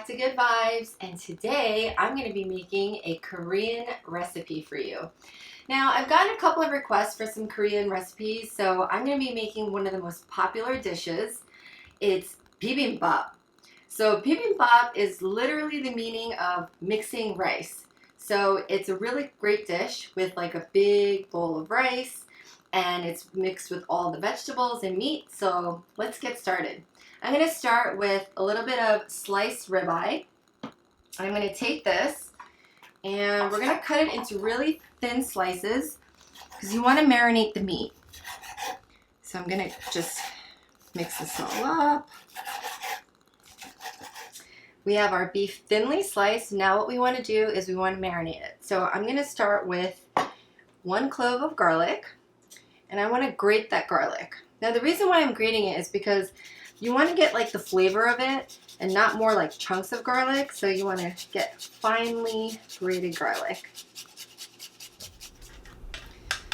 back to Good Vibes, and today I'm going to be making a Korean recipe for you. Now, I've gotten a couple of requests for some Korean recipes, so I'm going to be making one of the most popular dishes. It's bibimbap. So bibimbap is literally the meaning of mixing rice. So it's a really great dish with like a big bowl of rice, and it's mixed with all the vegetables and meat. So let's get started. I'm going to start with a little bit of sliced ribeye. I'm going to take this and we're going to cut it into really thin slices because you want to marinate the meat. So I'm going to just mix this all up. We have our beef thinly sliced. Now what we want to do is we want to marinate it. So I'm going to start with 1 clove of garlic, and I want to grate that garlic. Now the reason why I'm grating it is because you want to get like the flavor of it and not more like chunks of garlic. So you want to get finely grated garlic.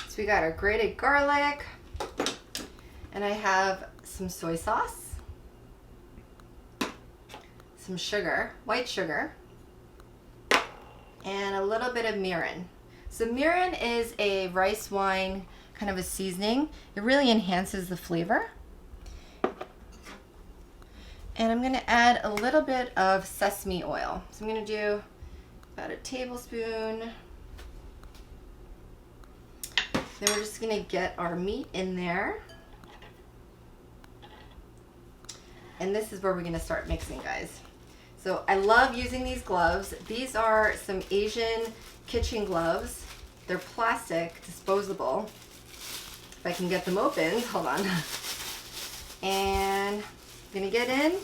So we got our grated garlic, and I have some soy sauce, some sugar, white sugar, and a little bit of mirin. So mirin is a rice wine kind of a seasoning. It really enhances the flavor. And I'm going to add a little bit of sesame oil. So I'm going to do about a tablespoon. Then we're just going to get our meat in there. And this is where we're going to start mixing, guys. So I love using these gloves. These are some Asian kitchen gloves. They're plastic, disposable. If I can get them open, hold on. And I'm gonna get in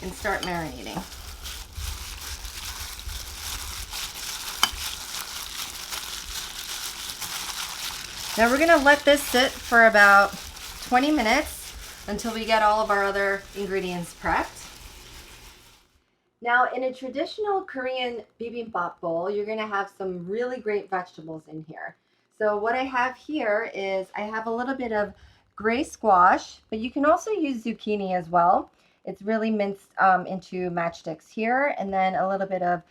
and start marinating. Now we're gonna let this sit for about 20 minutes until we get all of our other ingredients prepped. Now in a traditional Korean bibimbap bowl, you're gonna have some really great vegetables in here. So what I have here is I have a little bit of gray squash, but you can also use zucchini as well. It's really minced into matchsticks here, and then a little bit of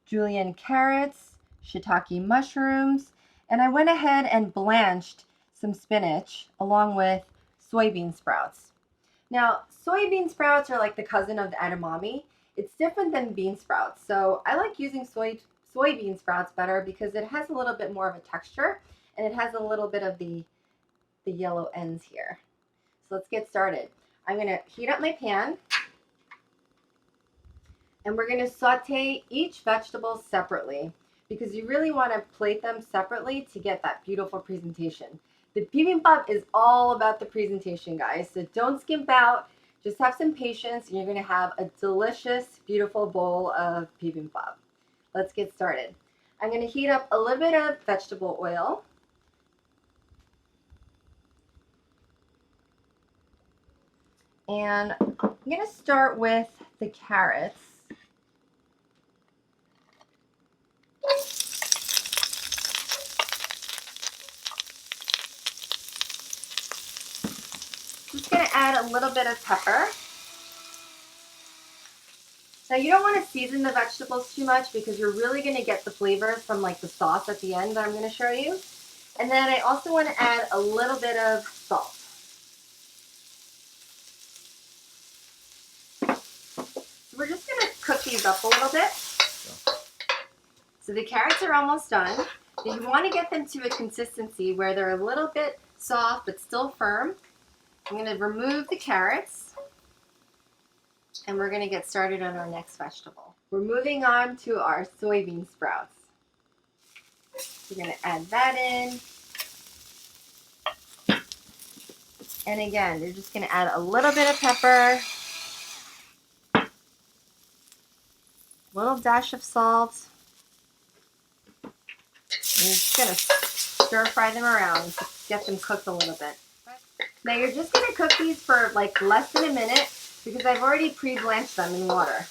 julienned carrots, shiitake mushrooms, and I went ahead and blanched some spinach along with soybean sprouts. Now, soybean sprouts are like the cousin of the edamame. It's different than bean sprouts, so I like using soybean sprouts better because it has a little bit more of a texture, and it has a little bit of the yellow ends here. So let's get started. I'm going to heat up my pan, and we're going to saute each vegetable separately because you really want to plate them separately to get that beautiful presentation. The bibimbap is all about the presentation, guys, so don't skimp out. Just have some patience, and you're going to have a delicious, beautiful bowl of bibimbap. Let's get started. I'm going to heat up a little bit of vegetable oil. And I'm going to start with the carrots. Just going to add a little bit of pepper. Now you don't want to season the vegetables too much because you're really going to get the flavors from like the sauce at the end that I'm going to show you. And then I also want to add a little bit of salt. We're just going to cook these up a little bit. So the carrots are almost done. You want to get them to a consistency where they're a little bit soft but still firm. I'm going to remove the carrots, and we're going to get started on our next vegetable. We're moving on to our soybean sprouts. We're going to add that in. And again, you're just going to add a little bit of pepper, little dash of salt. And you're just going to stir fry them around to get them cooked a little bit. Now you're just going to cook these for like less than a minute because I've already pre-blanched them in water.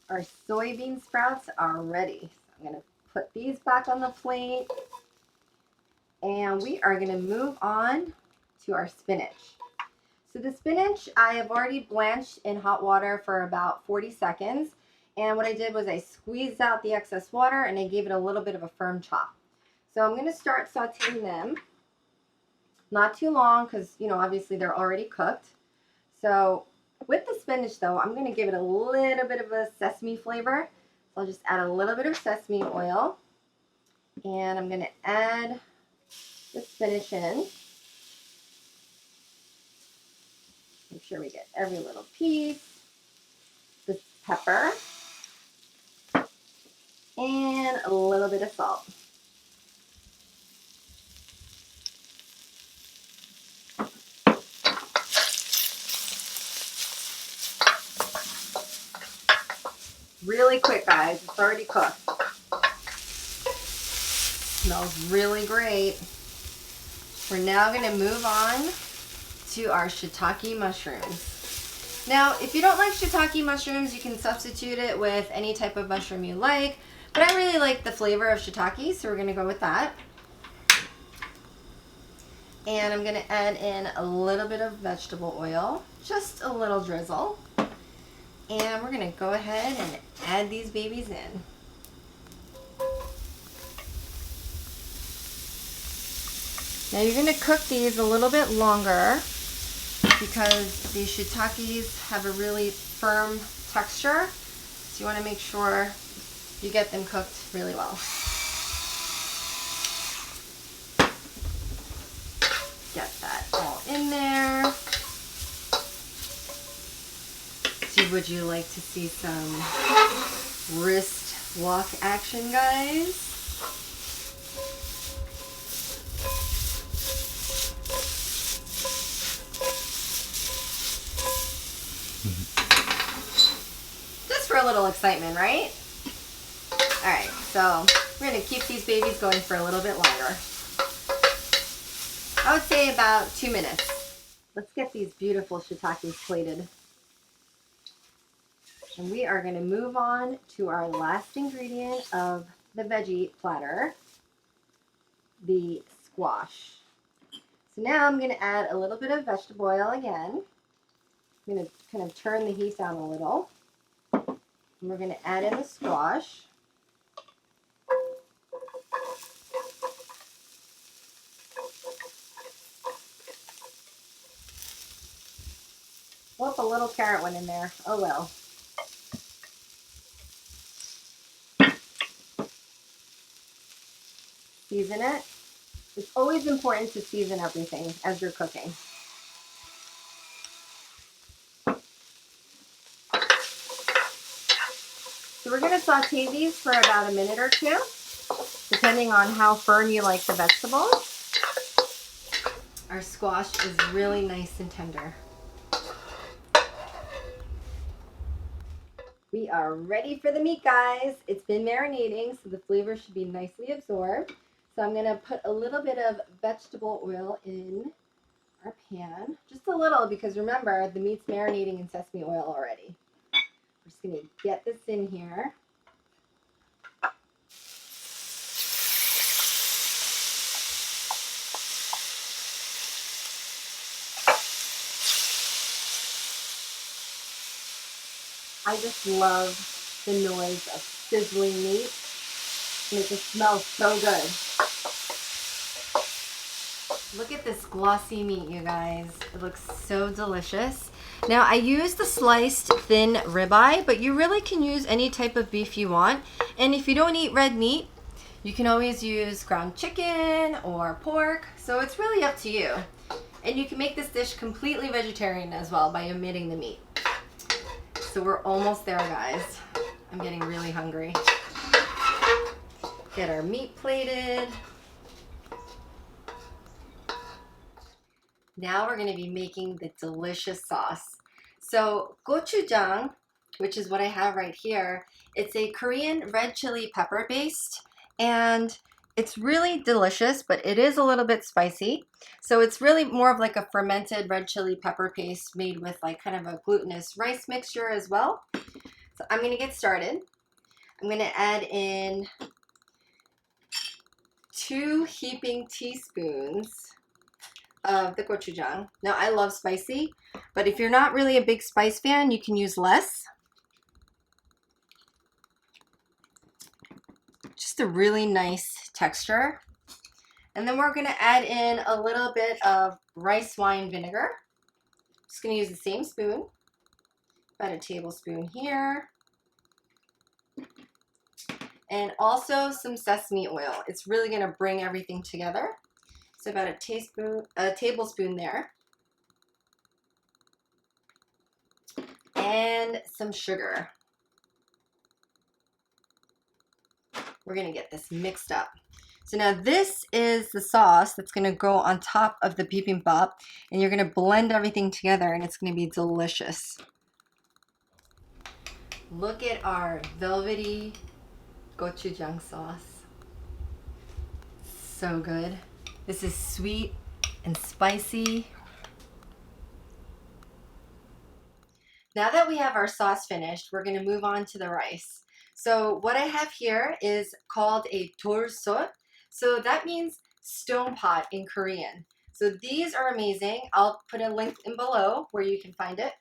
Our soybean sprouts are ready. So I'm going to put these back on the plate, and we are going to move on to our spinach. So the spinach, I have already blanched in hot water for about 40 seconds. And what I did was I squeezed out the excess water and I gave it a little bit of a firm chop. So I'm going to start sauteing them. Not too long because, you know, obviously they're already cooked. So with the spinach though, I'm going to give it a little bit of a sesame flavor. So I'll just add a little bit of sesame oil. And I'm going to add the spinach in. Make sure we get every little piece. The pepper. And a little bit of salt. Really quick, guys. It's already cooked. Smells really great. We're now going to move on to our shiitake mushrooms. Now, if you don't like shiitake mushrooms, you can substitute it with any type of mushroom you like. But I really like the flavor of shiitake, so we're going to go with that. And I'm going to add in a little bit of vegetable oil, just a little drizzle. And we're going to go ahead and add these babies in. Now you're going to cook these a little bit longer because these shiitakes have a really firm texture. So you want to make sure you get them cooked really well. Get that all in there. Would you like to see some wrist walk action, guys? Just for a little excitement, right? All right, so we're going to keep these babies going for a little bit longer. I would say about 2 minutes. Let's get these beautiful shiitakes plated. And we are going to move on to our last ingredient of the veggie platter, the squash. So now I'm going to add a little bit of vegetable oil again. I'm going to kind of turn the heat down a little. And we're going to add in the squash. Whoop, a little carrot went in there. Oh well. Season it. It's always important to season everything as you're cooking. So we're going to saute these for about a minute or two, depending on how firm you like the vegetables. Our squash is really nice and tender. We are ready for the meat, guys. It's been marinating, so the flavor should be nicely absorbed. So I'm going to put a little bit of vegetable oil in our pan. Just a little, because remember, the meat's marinating in sesame oil already. We're just going to get this in here. I just love the noise of sizzling meat. And it just smells so good. Look at this glossy meat, you guys. It looks so delicious. Now, I used the sliced thin ribeye, but you really can use any type of beef you want. And if you don't eat red meat, you can always use ground chicken or pork. So it's really up to you. And you can make this dish completely vegetarian as well by omitting the meat. So we're almost there, guys. I'm getting really hungry. Get our meat plated. Now we're going to be making the delicious sauce. So gochujang, which is what I have right here, it's a Korean red chili pepper based, and it's really delicious, but it is a little bit spicy. So it's really more of like a fermented red chili pepper paste made with like kind of a glutinous rice mixture as well. So I'm going to get started. I'm going to add in 2 heaping teaspoons of the gochujang. Now, I love spicy, But if you're not really a big spice fan, you can use less. Just a really nice texture. And then we're gonna add in a little bit of rice wine vinegar. Just gonna use the same spoon, about a tablespoon here. And also some sesame oil. It's really gonna bring everything together. So about a tablespoon there. And some sugar. We're gonna get this mixed up. So now this is the sauce that's gonna go on top of the bibimbap, and you're gonna blend everything together and it's gonna be delicious. Look at our velvety gochujang sauce. So good. This is sweet and spicy. Now that we have our sauce finished, we're gonna move on to the rice. So what I have here is called a dolsot. So that means stone pot in Korean. So these are amazing. I'll put a link in below where you can find it.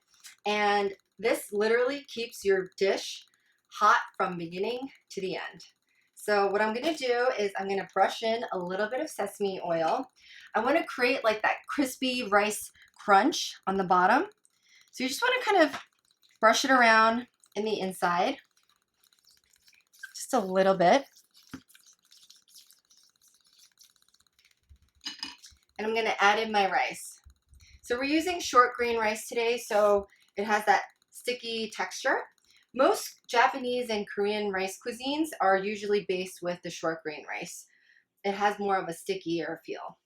And this literally keeps your dish hot from beginning to the end. So what I'm gonna do is I'm gonna brush in a little bit of sesame oil. I wanna create like that crispy rice crunch on the bottom. So you just wanna kind of brush it around in the inside, just a little bit. And I'm gonna add in my rice. So we're using short grain rice today, so it has that sticky texture. Most Japanese and Korean rice cuisines are usually based with the short grain rice. It has more of a stickier feel.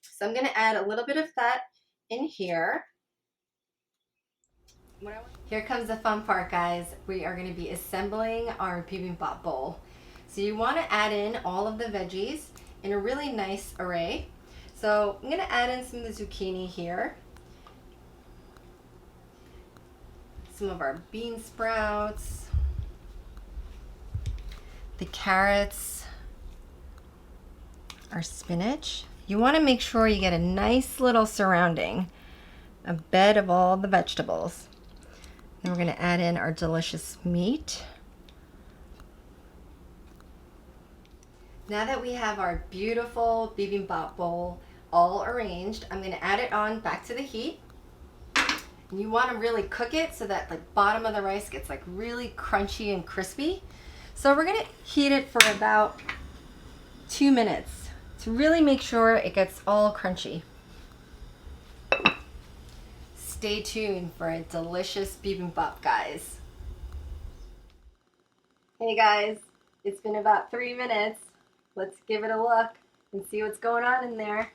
So I'm gonna add a little bit of that in here. Here comes the fun part, guys. We are gonna be assembling our bibimbap bowl. So you wanna add in all of the veggies in a really nice array. So I'm gonna add in some of the zucchini here. Some of our bean sprouts. The carrots. Our spinach. You wanna make sure you get a nice little surrounding, a bed of all the vegetables. Then we're gonna add in our delicious meat. Now that we have our beautiful bibimbap bowl all arranged, I'm gonna add it on back to the heat. And you wanna really cook it so that the bottom of the rice gets like really crunchy and crispy. So we're gonna heat it for about 2 minutes to really make sure it gets all crunchy. Stay tuned for a delicious bibimbap, guys. Hey guys, it's been about 3 minutes. Let's give it a look and see what's going on in there.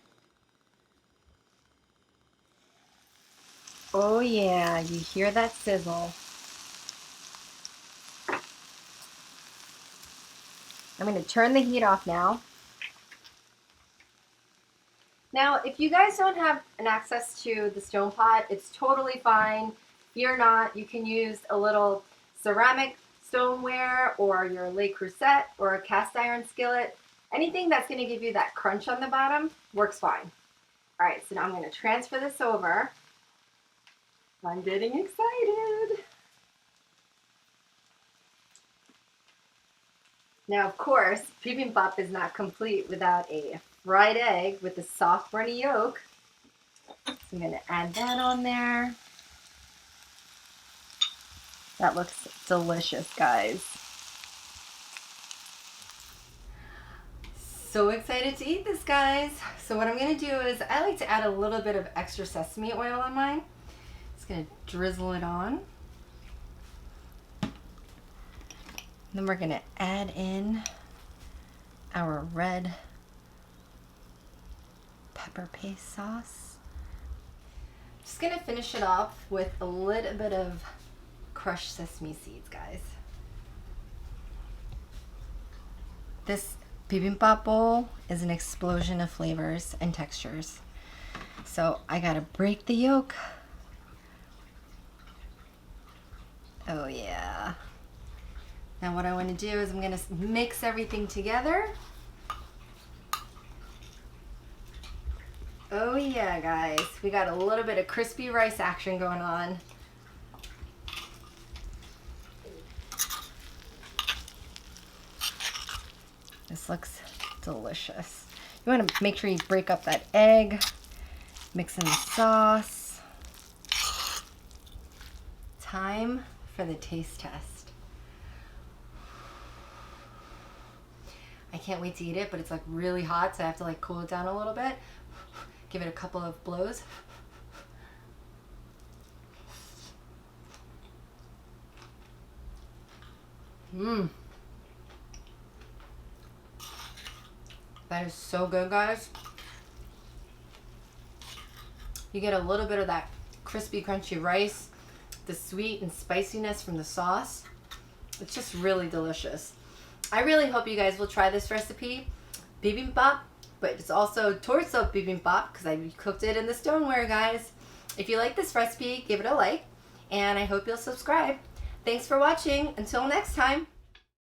Oh yeah, you hear that sizzle. I'm going to turn the heat off now. Now, if you guys don't have an access to the stone pot, it's totally fine. If you're not, you can use a little ceramic stoneware or your Le Creuset or a cast iron skillet. Anything that's going to give you that crunch on the bottom works fine. All right, so now I'm going to transfer this over. I'm getting excited. Now, of course, bibimbap is not complete without a fried egg with a soft runny yolk. So I'm going to add that on there. That looks delicious, guys. So excited to eat this, guys. So what I'm going to do is I like to add a little bit of extra sesame oil on mine. Just going to drizzle it on. Then we're going to add in our red pepper paste sauce. Just going to finish it off with a little bit of crushed sesame seeds, guys. This bibimbap bowl is an explosion of flavors and textures. So I gotta break the yolk. Oh yeah. Now what I want to do is I'm gonna mix everything together. Oh yeah, guys, we got a little bit of crispy rice action going on. This looks delicious. You want to make sure you break up that egg, mix in the sauce. Time for the taste test. I can't wait to eat it, but it's like really hot, so I have to like cool it down a little bit. Give it a couple of blows. Mmm. That is so good, guys. You get a little bit of that crispy, crunchy rice, the sweet and spiciness from the sauce. It's just really delicious. I really hope you guys will try this recipe. Bibimbap, but it's also Dolsot bibimbap because I cooked it in the stoneware, guys. If you like this recipe, give it a like, and I hope you'll subscribe. Thanks for watching. Until next time.